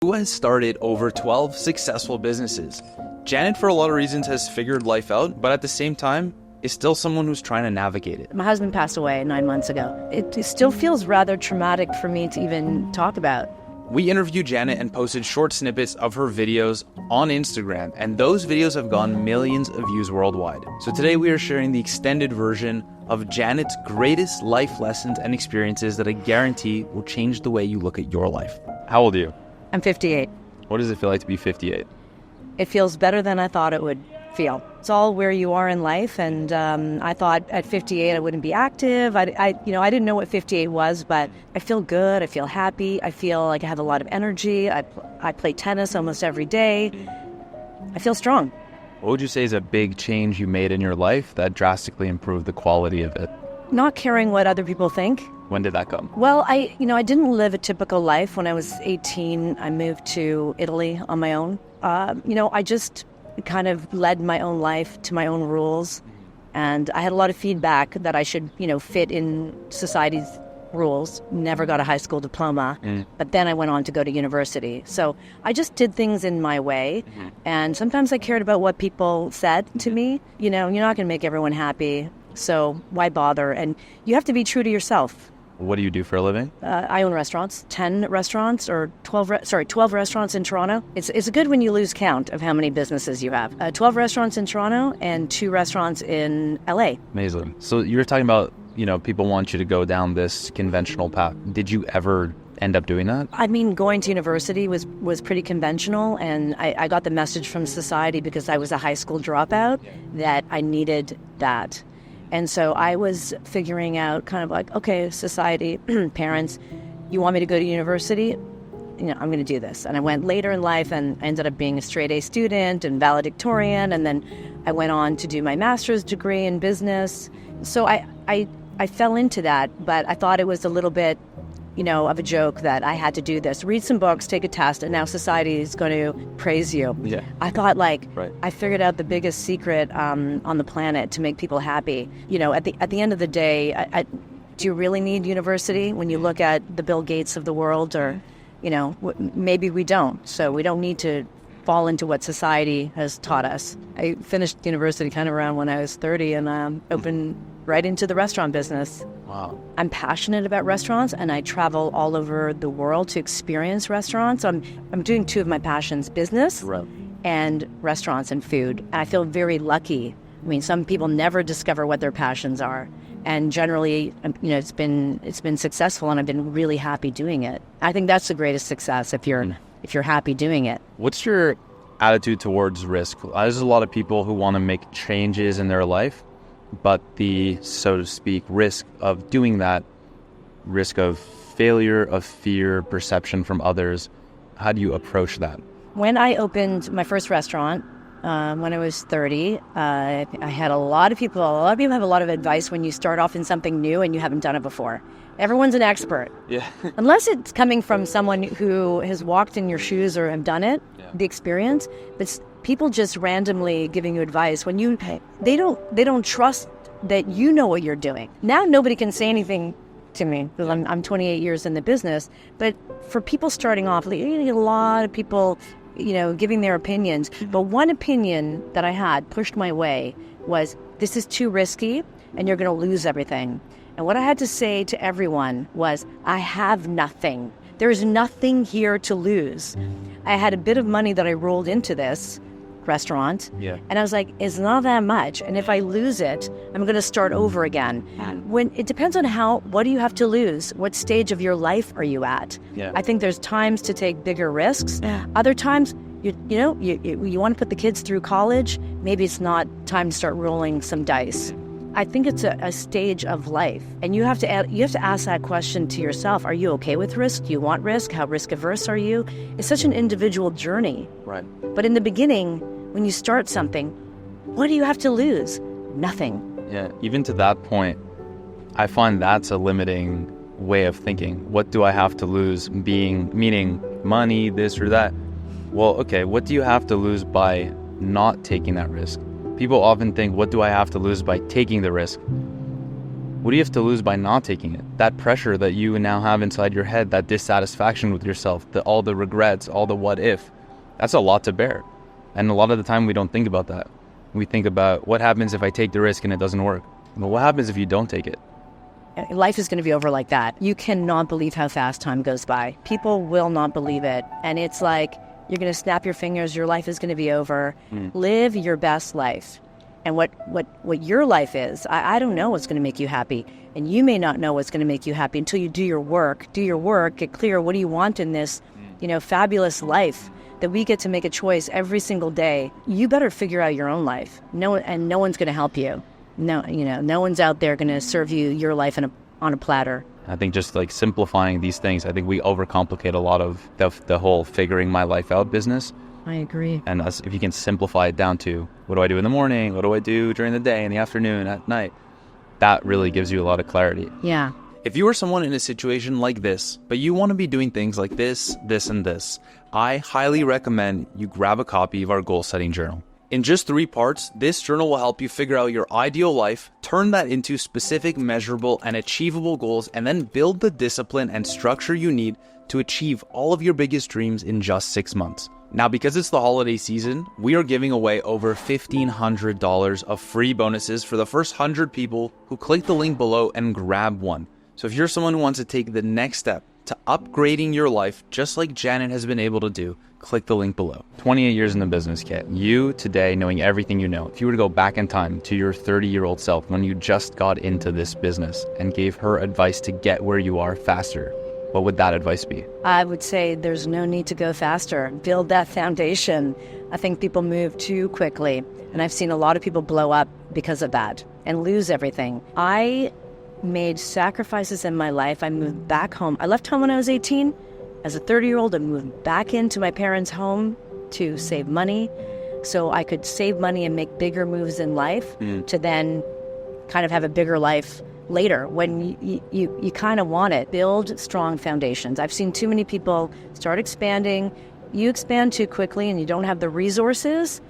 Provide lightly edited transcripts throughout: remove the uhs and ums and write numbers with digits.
Who has started over 12 successful businesses? Janet, for a lot of reasons, has figured life out, but at the same time, is still someone who's trying to navigate it. My husband passed away 9 months ago. It still feels rather traumatic for me to even talk about. We interviewed Janet and posted short snippets of her videos on Instagram, and those videos have gone millions of views worldwide. So today we are sharing the extended version of Janet's greatest life lessons and experiences that I guarantee will change the way you look at your life. How old are you? I'm 58. What does it feel like to be 58? It feels better than I thought it would feel. It's all where you are in life, and I thought at 58 I wouldn't be active. I didn't know what 58 was, but I feel good. I feel happy. I feel like I have a lot of energy. I play tennis almost every day. I feel strong. What would you say is a big change you made in your life that drastically improved the quality of it? Not caring what other people think. When did that come? Well, I didn't live a typical life. When I was 18, I moved to Italy on my own. I just kind of led my own life to my own rules. And I had a lot of feedback that I should, fit in society's rules. Never got a high school diploma. But then I went on to go to university. So I just did things in my way. And sometimes I cared about what people said to me. You're not going to make everyone happy. So why bother? And you have to be true to yourself. What do you do for a living? I own restaurants, 10 restaurants or 12 restaurants in Toronto. It's good when you lose count of how many businesses you have. 12 restaurants in Toronto and 2 restaurants in LA. Amazing. So you were talking about, people want you to go down this conventional path. Did you ever end up doing that? I mean, going to university was pretty conventional, and I got the message from society because I was a high school dropout that I needed that. And so I was figuring out kind of like, okay, society, parents, you want me to go to university? I'm going to do this. And I went later in life and I ended up being a straight A student and valedictorian. And then I went on to do my master's degree in business. So I fell into that, but I thought it was a little bit, of a joke that I had to do this. Read some books, take a test, and now society is going to praise you. Yeah. I thought right. I figured out the biggest secret on the planet to make people happy. At the end of the day, do you really need university when you look at the Bill Gates of the world? Or, maybe we don't. So we don't need to fall into what society has taught us. I finished university kind of around when I was 30 and opened right into the restaurant business. Wow. I'm passionate about restaurants, and I travel all over the world to experience restaurants. I'm doing 2 of my passions, business and restaurants and food. And I feel very lucky. I mean, some people never discover what their passions are. And generally, it's been successful, and I've been really happy doing it. I think that's the greatest success if you're happy doing it. What's your attitude towards risk? There's a lot of people who want to make changes in their life, but the, so to speak, risk of doing that, risk of failure, of fear, perception from others, how do you approach that? When I opened my first restaurant, when I was 30, I had a lot of people have a lot of advice when you start off in something new and you haven't done it before. Everyone's an expert. Yeah. Unless it's coming from someone who has walked in your shoes or have done it, the experience. But people just randomly giving you advice when they don't trust that you know what you're doing. Now nobody can say anything to me because I'm 28 years in the business. But for people starting off, you get a lot of people giving their opinions. But one opinion that I had pushed my way was, this is too risky and you're going to lose everything. And what I had to say to everyone was, I have nothing. There's nothing here to lose. I had a bit of money that I rolled into this restaurant. Yeah. And I was like, it's not that much. And if I lose it, I'm going to start over again. When it depends on what do you have to lose? What stage of your life are you at? Yeah. I think there's times to take bigger risks. Other times, you want to put the kids through college. Maybe it's not time to start rolling some dice. I think it's a stage of life, and you have to ask that question to yourself. Are you okay with risk? Do you want risk? How risk averse are you? It's such an individual journey. Right. But in the beginning, when you start something, what do you have to lose? Nothing. Yeah. Even to that point, I find that's a limiting way of thinking. What do I have to lose? Meaning money, this or that. Well, okay, what do you have to lose by not taking that risk? People often think, what do I have to lose by taking the risk? What do you have to lose by not taking it? That pressure that you now have inside your head, that dissatisfaction with yourself, all the regrets, all the what if, that's a lot to bear. And a lot of the time we don't think about that. We think about what happens if I take the risk and it doesn't work. But what happens if you don't take it? Life is going to be over like that. You cannot believe how fast time goes by. People will not believe it. And it's like, you're going to snap your fingers, your life is going to be over. Live your best life. And what your life is, I don't know what's going to make you happy. And you may not know what's going to make you happy until you do your work. Do your work, get clear, what do you want in this, fabulous life that we get to make a choice every single day. You better figure out your own life. No one's going to help you. No one's out there going to serve you your life on a platter. I think just like simplifying these things, I think we overcomplicate a lot of the whole figuring my life out business. I agree. And if you can simplify it down to what do I do in the morning, what do I do during the day, in the afternoon, at night, that really gives you a lot of clarity. Yeah. If you are someone in a situation like this, but you want to be doing things like this, and this, I highly recommend you grab a copy of our goal setting journal. In just 3 parts, this journal will help you figure out your ideal life, turn that into specific, measurable, and achievable goals, and then build the discipline and structure you need to achieve all of your biggest dreams in just 6 months. Now, because it's the holiday season, we are giving away over $1,500 of free bonuses for the first 100 people who click the link below and grab one. So if you're someone who wants to take the next step to upgrading your life, just like Janet has been able to do, click the link below. 28 years in the business, Kit. You today, knowing everything you know, if you were to go back in time to your 30-year-old self when you just got into this business and gave her advice to get where you are faster, what would that advice be? I would say there's no need to go faster. Build that foundation. I think people move too quickly, and I've seen a lot of people blow up because of that and lose everything. I made sacrifices in my life. I moved back home. I left home when I was 18. As a 30-year-old, I moved back into my parents' home to save money so I could save money and make bigger moves in life to then kind of have a bigger life later when you kind of want it. Build strong foundations. I've seen too many people start expanding. You expand too quickly and you don't have the resources,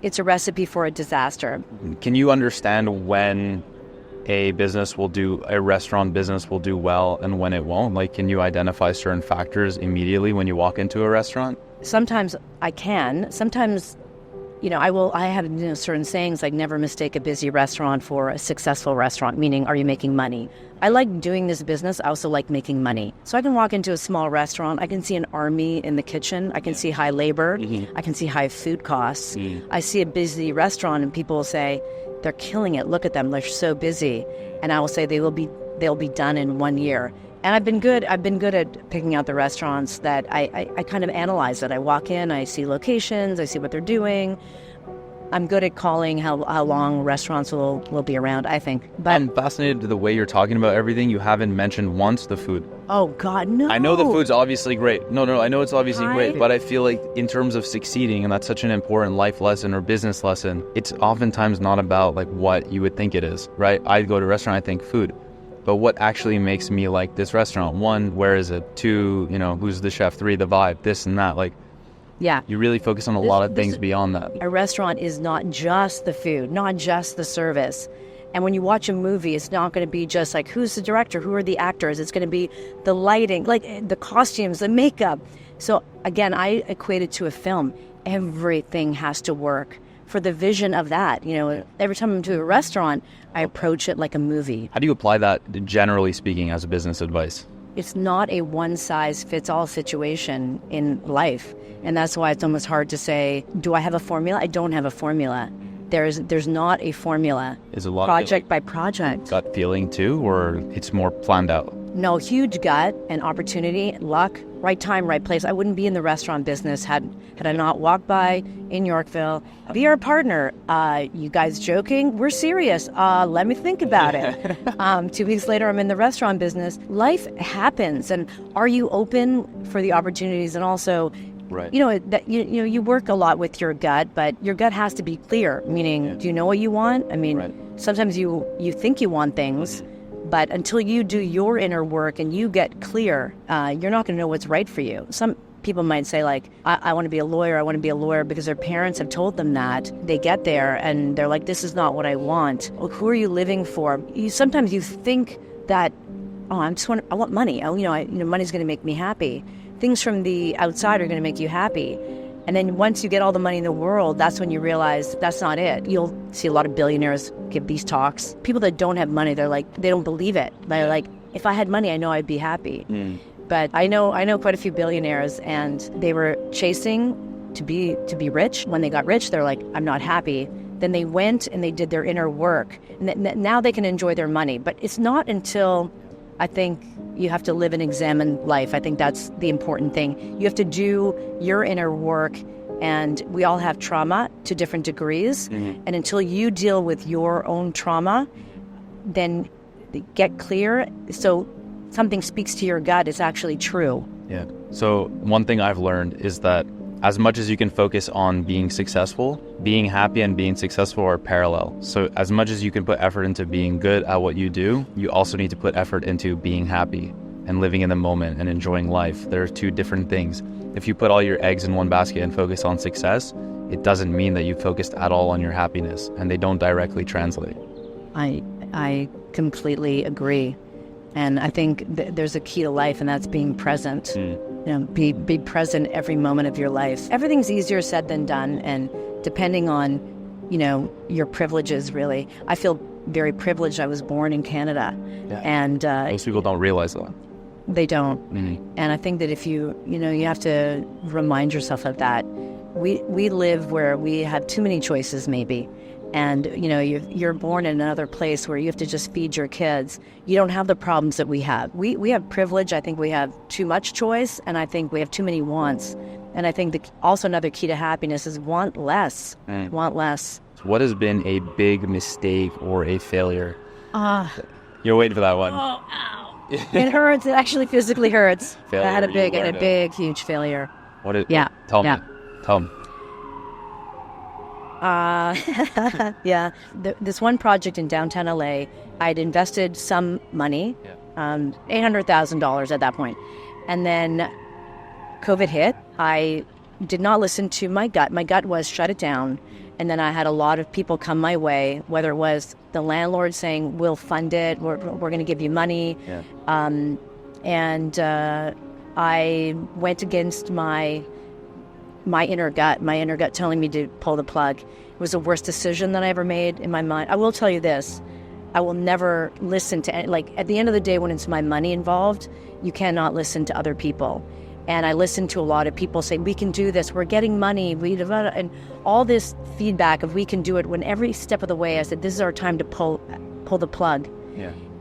it's a recipe for a disaster. Can you understand when a restaurant business will do well and when it won't? Like, can you identify certain factors immediately when you walk into a restaurant? Sometimes I can. Sometimes, I have certain sayings like never mistake a busy restaurant for a successful restaurant, meaning are you making money? I like doing this business. I also like making money. So I can walk into a small restaurant. I can see an army in the kitchen. I can see high labor. I can see high food costs. I see a busy restaurant and people will say, they're killing it. Look at them. They're so busy. And I will say they'll be done in 1 year. And I've been good at picking out the restaurants that I kind of analyze it. I walk in, I see locations, I see what they're doing. I'm good at calling how long restaurants will be around, I think. But I'm fascinated with the way you're talking about everything. You haven't mentioned once the food. Oh, God, no. I know the food's obviously great. No, I know it's obviously great. But I feel like in terms of succeeding, and that's such an important life lesson or business lesson, it's oftentimes not about like what you would think it is, right? I go to a restaurant, I think food. But what actually makes me like this restaurant? 1, where is it? 2, who's the chef? 3, the vibe, this and that. Like, yeah. You really focus on a lot of things beyond that. A restaurant is not just the food, not just the service. And when you watch a movie, it's not going to be just like, who's the director? Who are the actors? It's going to be the lighting, like the costumes, the makeup. So again, I equate it to a film. Everything has to work for the vision of that. Every time I'm to a restaurant, I approach it like a movie. How do you apply that, generally speaking, as a business advice? It's not a one-size-fits-all situation in life. And that's why it's almost hard to say, do I have a formula? I don't have a formula. There's not a formula. Is a lot project by project. Gut feeling too, or it's more planned out? No, huge gut and opportunity, luck, right time, right place. I wouldn't be in the restaurant business had I not walked by in Yorkville. Be our partner. You guys joking? We're serious. Let me think about it. 2 weeks later, I'm in the restaurant business. Life happens. And are you open for the opportunities? And also, right. You work a lot with your gut, but your gut has to be clear, meaning, do you know what you want? I mean, right. Sometimes you think you want things, but until you do your inner work and you get clear, you're not going to know what's right for you. people might say like, I want to be a lawyer. I want to be a lawyer because their parents have told them that. They get there and they're like, this is not what I want. Well, who are you living for? Sometimes you think that, oh, I want money. Money's going to make me happy. Things from the outside are going to make you happy. And then once you get all the money in the world, that's when you realize that's not it. You'll see a lot of billionaires give these talks. People that don't have money, they're like, they don't believe it. They're like, if I had money, I know I'd be happy. But I know quite a few billionaires, and they were chasing to be rich. When they got rich, they're like, I'm not happy. Then they went and they did their inner work. And now they can enjoy their money. But it's not until, I think, you have to live and examine life. I think that's the important thing. You have to do your inner work, and we all have trauma to different degrees. And until you deal with your own trauma, then get clear. So something speaks to your gut, it's actually true. Yeah. So one thing I've learned is that as much as you can focus on being successful, being happy and being successful are parallel. So as much as you can put effort into being good at what you do, you also need to put effort into being happy and living in the moment and enjoying life. There are two different things. If you put all your eggs in one basket and focus on success, it doesn't mean that you focused at all on your happiness, and they don't directly translate. I completely agree. And I think there's a key to life, and that's being present. Be present every moment of your life. Everything's easier said than done, and depending on, your privileges, really. I feel very privileged. I was born in Canada, and most people don't realize that. They don't. And I think that if you have to remind yourself of that. We live where we have too many choices, maybe. And, you're born in another place where you have to just feed your kids. You don't have the problems that we have. We have privilege. I think we have too much choice, and I think we have too many wants. And I think also another key to happiness is want less. Want less. What has been a big mistake or a failure? You're waiting for that one. Oh, ow. It hurts. It actually physically hurts. Failure, I had a big, huge failure. What is? Yeah. Tell me. This one project in downtown LA, I'd invested some money, $800,000 at that point. And then COVID hit. I did not listen to my gut. My gut was shut it down. And then I had a lot of people come my way, whether it was the landlord saying, we'll fund it, we're going to give you money. I went against my inner gut telling me to pull the plug. It was the worst decision that I ever made in my mind. I will tell you this, I will never listen to, at the end of the day when it's my money involved, you cannot listen to other people. And I listened to a lot of people say, we can do this, we're getting money, and all this feedback of we can do it, when every step of the way I said, this is our time to pull the plug.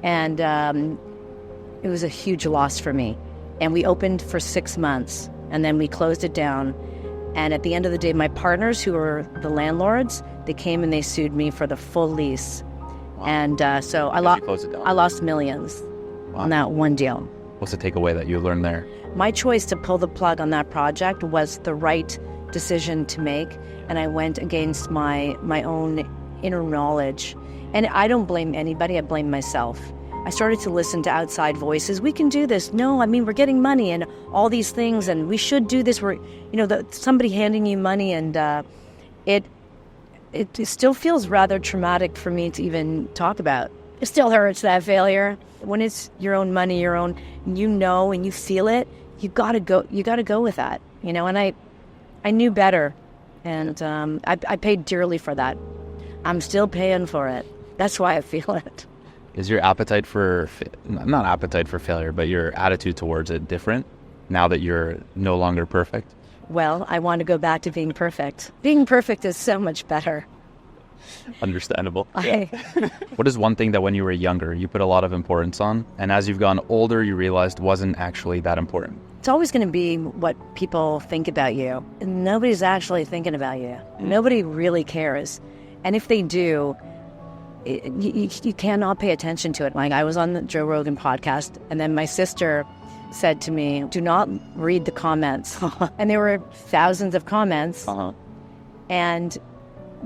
And it was a huge loss for me. And we opened for 6 months, and then we closed it down. And at the end of the day, my partners, who were the landlords, they came and they sued me for the full lease. Wow. And so I lost millions on that one deal. What's the takeaway that you learned there? My choice to pull the plug on that project was the right decision to make, and I went against my own inner knowledge. And I don't blame anybody, I blame myself. I started to listen to outside voices. We can do this. No, I mean, we're getting money and all these things, and we should do this. Somebody handing you money, and it still feels rather traumatic for me to even talk about. It still hurts, that failure. When it's your own money, and you feel it, you gotta go with that, and I knew better, and I paid dearly for that. I'm still paying for it. That's why I feel it. Is your appetite for, not appetite for failure, but your attitude towards it different now that you're no longer perfect? Well, I want to go back to being perfect. Being perfect is so much better. Understandable. What is one thing that when you were younger, you put a lot of importance on, and as you've gone older, you realized wasn't actually that important? It's always going to be what people think about you. Nobody's actually thinking about you. Nobody really cares. And if they do, you cannot pay attention to it. Like, I was on the Joe Rogan podcast, and then my sister said to me, do not read the comments. And there were thousands of comments. And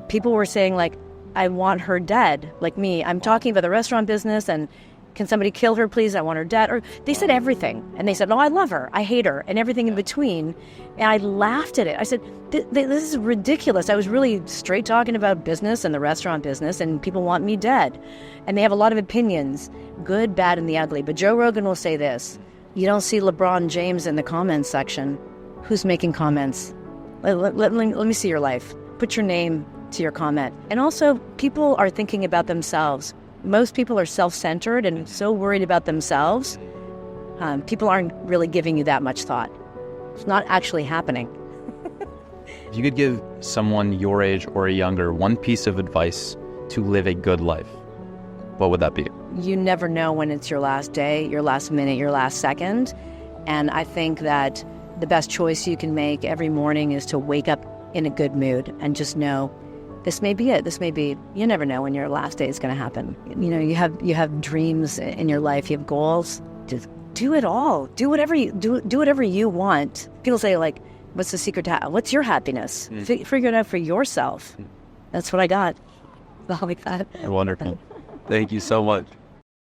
people were saying, like, I want her dead, like me. I'm talking about the restaurant business, and Can somebody kill her, please? I want her dead. Or they said everything. And they said, no, I love her. I hate her. And everything in between. And I laughed at it. I said, this is ridiculous. I was really straight talking about business and the restaurant business, and people want me dead. And they have a lot of opinions, good, bad, and the ugly. But Joe Rogan will say this: you don't see LeBron James in the comments section. Who's making comments? Let me see your life. Put your name to your comment. And also, people are thinking about themselves. Most people are self-centered and so worried about themselves. People aren't really giving you that much thought. It's not actually happening. If you could give someone your age or younger one piece of advice to live a good life, what would that be? You never know when it's your last day, your last minute, your last second. And I think that the best choice you can make every morning is to wake up in a good mood and just know this may be it. This may be, you never know when your last day is going to happen. You know, you have dreams in your life, you have goals. Just do it all. Do whatever you want. People say, like, what's the secret to what's your happiness? Figure it out for yourself. That's what I got. Like that. Wonderful. Thank you so much.